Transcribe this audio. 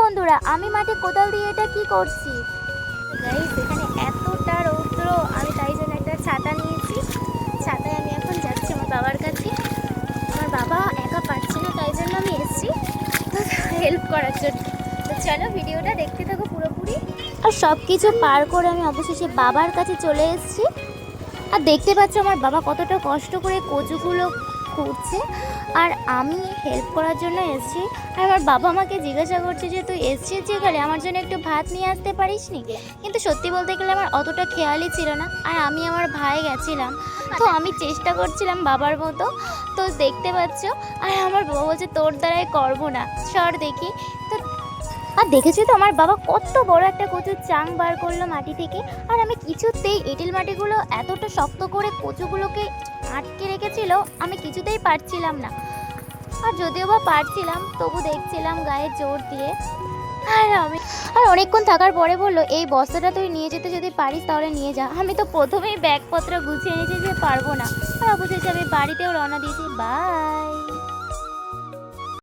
বন্ধুরা, আমি মাঠে কোদাল দিয়ে এটা কি করছি গাইস, এখানে এতটা রৌদ্র, আমি তাই জন্য একটা ছাতা নিয়েছি। ছাতায় আমি এখন যাচ্ছি আমার বাবার কাছে। আমার বাবা একা পারছে না, তাই জন্য আমি এসেছি হেল্প করার জন্য। তো চলো ভিডিওটা দেখতে থাকো পুরোপুরি। আর সব কিছু পার করে আমি অবশেষে বাবার কাছে চলে এসেছি। আর দেখতে পাচ্ছ আমার বাবা কতটা কষ্ট করে কচুগুলো খুঁড়ছে, আর আমি হেল্প করার জন্য এসেছি। আর আমার বাবা আমাকে জিজ্ঞাসা করছে যে তুই এসছিস যেখানে, আমার জন্য একটু ভাত নিয়ে আসতে পারিস নি। কিন্তু সত্যি বলতে গেলে আমার অতটা খেয়ালই ছিল না, আর আমি আমার ভাই গেছিলাম, তো আমি চেষ্টা করছিলাম বাবার মতো। তো দেখতে পাচ্ছ, আর আমার বাবা বলছে তোর দ্বারাই করবো না, সর দেখি। তো আর দেখেছো তো আমার বাবা কত বড় একটা কচুর চাং বার করলো মাটি থেকে। আর আমি কিছুতেই এঁটেল মাটিগুলো এতটা শক্ত করে কচুগুলোকে আটকে রেখেছিল, আমি কিছুতেই পারছিলাম না। আর যদিও বা পারছিলাম, তবু দেখছিলাম গায়ে জোর দিয়ে। আর অনেকক্ষণ থাকার পরে বললো এই বস্তাটা তুই নিয়ে যেতে যদি পারিস তাহলে নিয়ে যা। আমি তো প্রথমেই ব্যাগপত্র গুছিয়ে নিয়েছি যে পারবো না। আর অবশেষে আমি বাড়িতেও রওনা দিয়েছি। বাই।